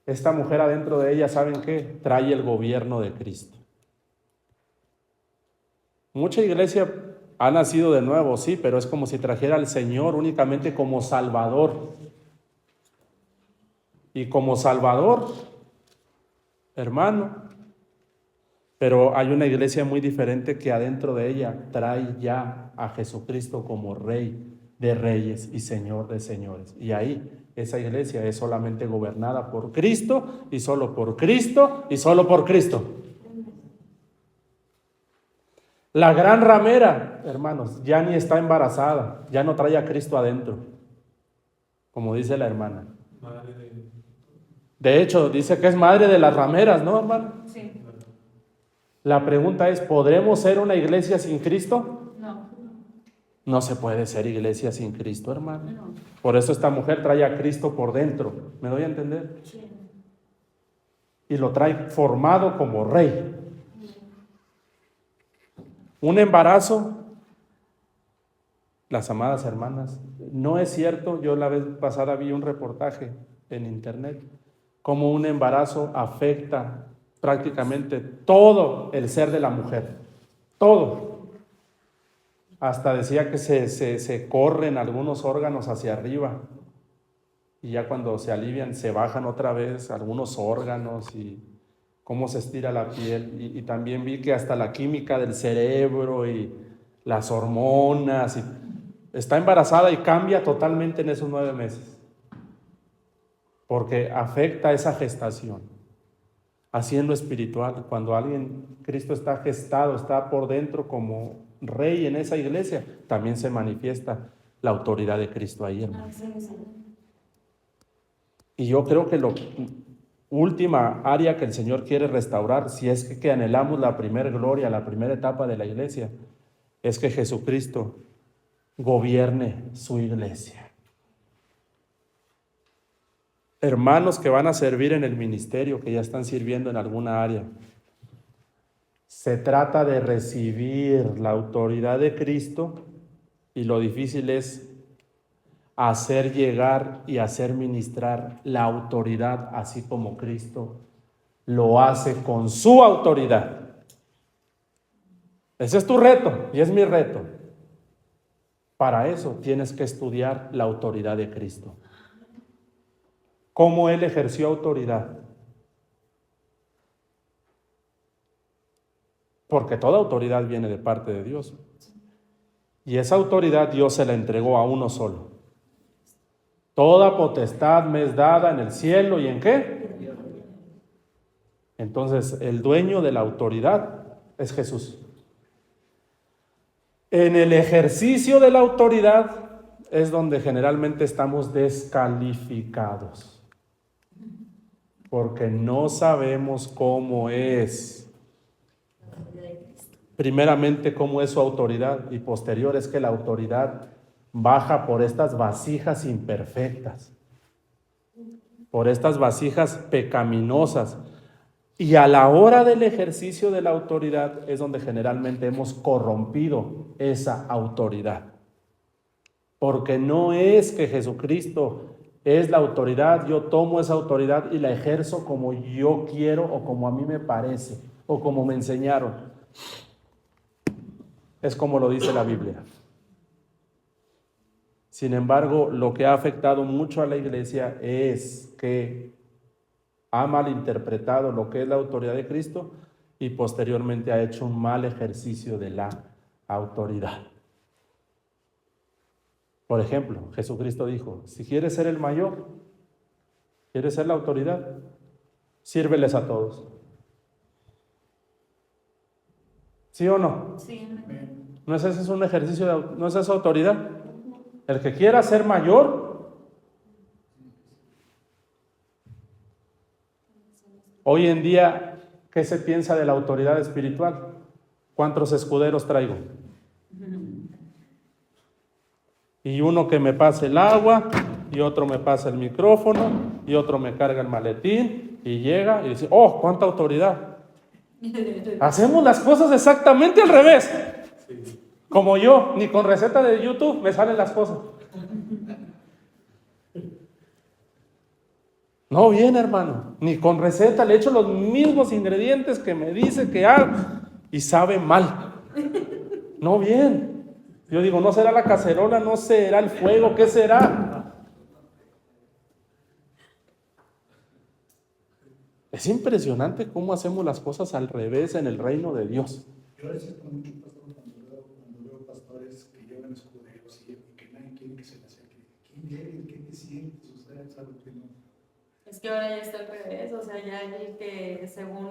Esta mujer adentro de ella, ¿saben qué? Trae el gobierno de Cristo. Mucha iglesia ha nacido de nuevo, sí, pero es como si trajera al Señor únicamente como Salvador. Y como Salvador, hermano, pero hay una iglesia muy diferente que adentro de ella trae ya a Jesucristo como Rey de reyes y Señor de señores. Y ahí esa iglesia es solamente gobernada por Cristo y solo por Cristo y solo por Cristo. La Gran Ramera, hermanos, ya ni está embarazada, ya no trae a Cristo adentro, como dice la hermana. De hecho, dice que es madre de las rameras, ¿no, hermano? Sí. La pregunta es, ¿podremos ser una iglesia sin Cristo? No. No se puede ser iglesia sin Cristo, hermano. No. Por eso esta mujer trae a Cristo por dentro. ¿Me doy a entender? Sí. Y lo trae formado como rey. Un embarazo, las amadas hermanas, no es cierto. Yo la vez pasada vi un reportaje en internet cómo un embarazo afecta prácticamente todo el ser de la mujer, todo. Hasta decía que se corren algunos órganos hacia arriba y ya cuando se alivian se bajan otra vez algunos órganos y cómo se estira la piel. Y también vi que hasta la química del cerebro y las hormonas, está embarazada y cambia totalmente en esos 9 meses. Porque afecta esa gestación. Así en lo espiritual, cuando Cristo está gestado, está por dentro como rey en esa iglesia, también se manifiesta la autoridad de Cristo ahí, hermano. Y yo creo que la última área que el Señor quiere restaurar, si es que anhelamos la primera gloria, la primera etapa de la iglesia, es que Jesucristo gobierne su iglesia. Hermanos que van a servir en el ministerio, que ya están sirviendo en alguna área, se trata de recibir la autoridad de Cristo y lo difícil es hacer llegar y hacer ministrar la autoridad así como Cristo lo hace con su autoridad. Ese es tu reto y es mi reto. Para eso tienes que estudiar la autoridad de Cristo. Cómo Él ejerció autoridad. Porque toda autoridad viene de parte de Dios. Y esa autoridad Dios se la entregó a uno solo. Toda potestad me es dada en el cielo y en ¿qué? Entonces, el dueño de la autoridad es Jesús. En el ejercicio de la autoridad es donde generalmente estamos descalificados. Porque no sabemos cómo es. Primeramente, cómo es su autoridad, y posterior es que la autoridad baja por estas vasijas imperfectas, por estas vasijas pecaminosas. Y a la hora del ejercicio de la autoridad es donde generalmente hemos corrompido esa autoridad. Porque no es que Jesucristo es la autoridad, yo tomo esa autoridad y la ejerzo como yo quiero o como a mí me parece o como me enseñaron. Es como lo dice la Biblia. Sin embargo, lo que ha afectado mucho a la iglesia es que ha malinterpretado lo que es la autoridad de Cristo y posteriormente ha hecho un mal ejercicio de la autoridad. Por ejemplo, Jesucristo dijo, si quieres ser el mayor, quieres ser la autoridad, sírveles a todos. ¿Sí o no? Sí. ¿No es ese un ejercicio no es esa autoridad? El que quiera ser mayor, hoy en día, ¿qué se piensa de la autoridad espiritual? ¿Cuántos escuderos traigo? Y uno que me pase el agua, y otro me pasa el micrófono, y otro me carga el maletín, y llega y dice, ¡oh, cuánta autoridad! Hacemos las cosas exactamente al revés. Como yo, ni con receta de YouTube me salen las cosas. No bien, hermano, ni con receta, le echo los mismos ingredientes que me dice que hago y sabe mal. No bien. Yo digo, ¿no será la cacerola? ¿No será el fuego? ¿Qué será? Es impresionante cómo hacemos las cosas al revés en el reino de Dios. Yo a veces con mucho pastor cuando veo pastores que llevan escuderos y que nadie quiere que se les acerque. ¿Quién eres? ¿Qué te sientes? O sea, es algo que no. Es que ahora ya está al revés, o sea, ya hay que según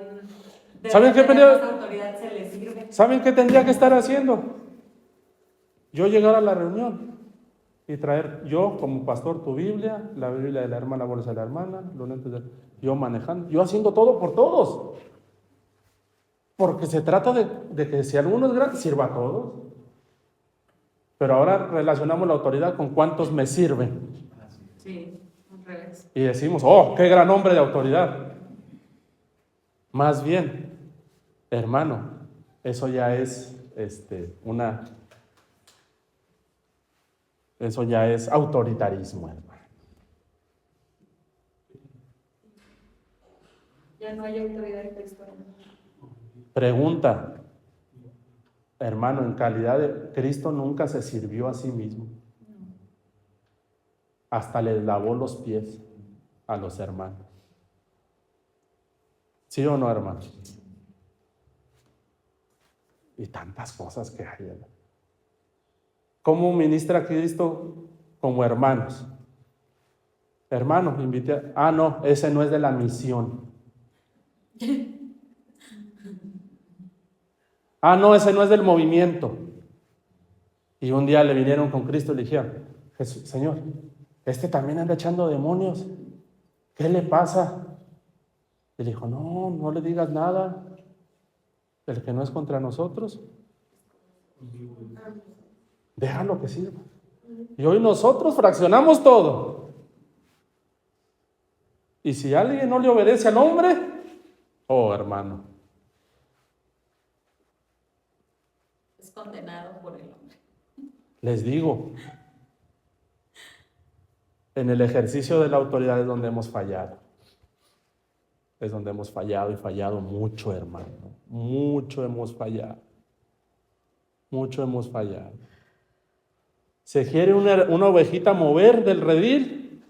¿Saben qué autoridad se les sirve. ¿Saben qué tendría que estar haciendo? Yo llegar a la reunión y traer yo como pastor tu Biblia, la Biblia de la hermana, la bolsa de la hermana, los lentes yo manejando, yo haciendo todo por todos. Porque se trata de que si alguno es grande, sirva a todos. Pero ahora relacionamos la autoridad con cuántos me sirven. Sí, al revés. Y decimos, oh, qué gran hombre de autoridad. Más bien, hermano, eso ya es eso ya es autoritarismo, hermano. Ya no hay autoridad de Cristo. Pregunta, hermano, en calidad de Cristo nunca se sirvió a sí mismo. Hasta les lavó los pies a los hermanos. ¿Sí o no, hermano? Y tantas cosas que hay, ¿verdad? ¿Cómo ministra Cristo como hermanos? Hermanos, invité a... no, ese no es de la misión. No, ese no es del movimiento. Y un día le vinieron con Cristo y le dijeron, Señor, este también anda echando demonios. ¿Qué le pasa? Y le dijo, no le digas nada. El que no es contra nosotros, déjalo que sirva. Y hoy nosotros fraccionamos todo. Y si alguien no le obedece al hombre, hermano, Es condenado por el hombre. les digo, en el ejercicio de la autoridad es donde hemos fallado. Es donde hemos fallado y fallado mucho, hermano. Mucho hemos fallado. Mucho hemos fallado. Se quiere una ovejita mover del redil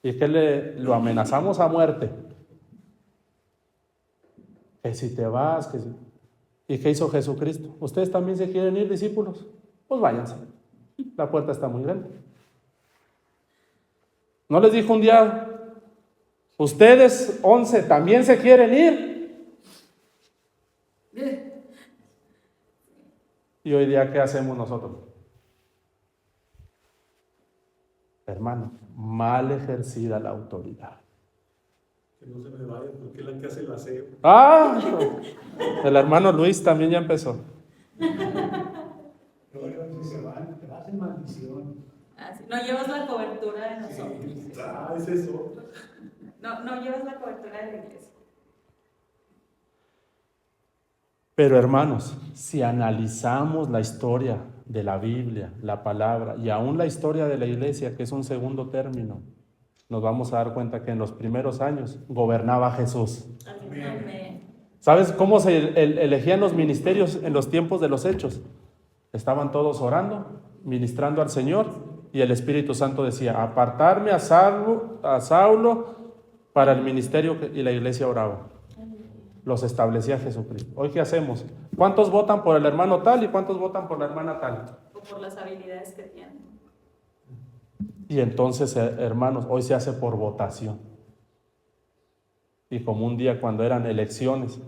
y que lo amenazamos a muerte. Que si te vas, que si... ¿Y qué hizo Jesucristo? ¿Ustedes también se quieren ir, discípulos? Pues váyanse. La puerta está muy grande. ¿No les dijo un día, ustedes 11 también se quieren ir? Y hoy día, ¿qué hacemos nosotros? Hermano, mal ejercida la autoridad. Que no se me vaya, porque es la que hace el aseo. El hermano Luis también ya empezó. Luego si se van, te hacen maldición. Así, no llevas la cobertura de nosotros. Es eso. No llevas la cobertura de la iglesia. Pero hermanos, si analizamos la historia de la Biblia, la palabra, y aún la historia de la iglesia, que es un segundo término, nos vamos a dar cuenta que en los primeros años gobernaba Jesús. Amén. ¿Sabes cómo se elegían los ministerios en los tiempos de los hechos? Estaban todos orando, ministrando al Señor, y el Espíritu Santo decía, apartarme a Saulo para el ministerio, y la iglesia oraba. Los establecía Jesucristo. Hoy, ¿qué hacemos? ¿Cuántos votan por el hermano tal y cuántos votan por la hermana tal? O por las habilidades que tienen. Y entonces, hermanos, hoy se hace por votación. Y como un día cuando eran elecciones,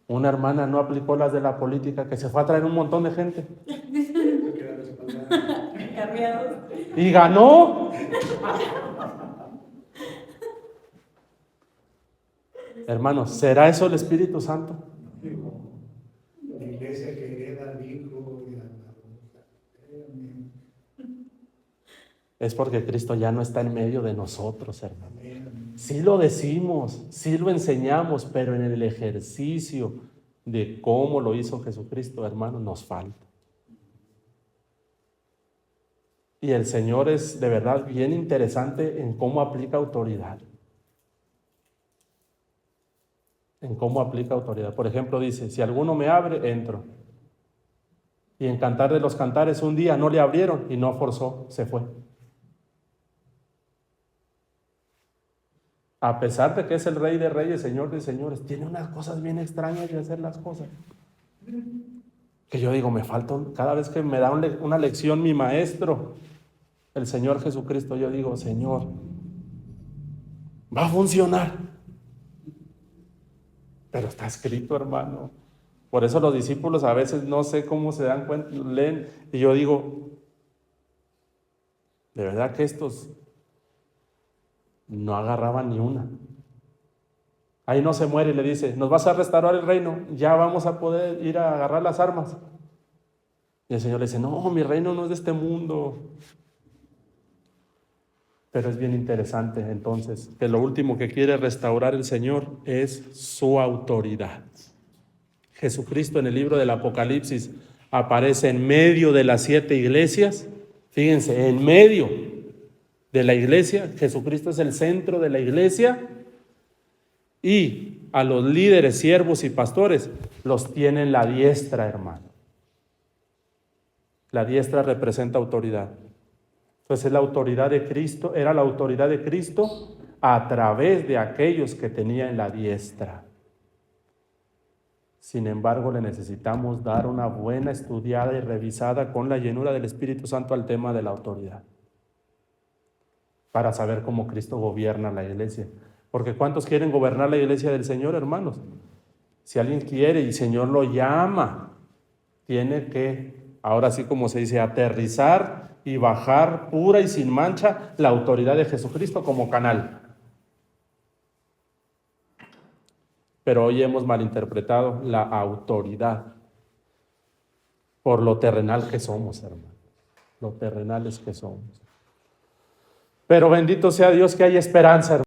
una hermana no aplicó las de la política, que se fue a traer un montón de gente. Carriados. Y ganó. Hermanos, ¿será eso el Espíritu Santo? La iglesia que hereda al hijo y a la... Es porque Cristo ya no está en medio de nosotros, hermanos. Sí lo decimos, sí lo enseñamos, pero en el ejercicio de cómo lo hizo Jesucristo, hermanos, nos falta. Y el Señor es de verdad bien interesante en cómo aplica autoridad. En cómo aplica autoridad. Por ejemplo, dice, si alguno me abre, entro. Y en Cantar de los Cantares un día no le abrieron y no forzó, se fue. A pesar de que es el Rey de Reyes, Señor de Señores, tiene unas cosas bien extrañas de hacer las cosas. Que yo digo, me falta, cada vez que me da una lección mi maestro, el Señor Jesucristo, yo digo, Señor, va a funcionar. Pero está escrito, hermano. Por eso los discípulos a veces no sé cómo se dan cuenta, leen, y yo digo, de verdad que estos no agarraban ni una. Ahí no se muere y le dice, ¿nos vas a restaurar el reino? Ya vamos a poder ir a agarrar las armas. Y el Señor le dice, no, mi reino no es de este mundo. Pero es bien interesante entonces que lo último que quiere restaurar el Señor es su autoridad. Jesucristo en el libro del Apocalipsis aparece en medio de las 7 iglesias. Fíjense, en medio de la iglesia, Jesucristo es el centro de la iglesia y a los líderes, siervos y pastores, los tiene en la diestra, hermano. La diestra representa autoridad. Entonces es la autoridad de Cristo, era la autoridad de Cristo a través de aquellos que tenía en la diestra. Sin embargo, le necesitamos dar una buena estudiada y revisada con la llenura del Espíritu Santo al tema de la autoridad, para saber cómo Cristo gobierna la iglesia. Porque ¿cuántos quieren gobernar la iglesia del Señor, hermanos? Si alguien quiere y el Señor lo llama, tiene que, ahora sí como se dice, aterrizar y bajar pura y sin mancha la autoridad de Jesucristo como canal. Pero hoy hemos malinterpretado la autoridad por lo terrenal que somos, hermanos. Lo terrenales que somos. Pero bendito sea Dios que hay esperanza, hermanos.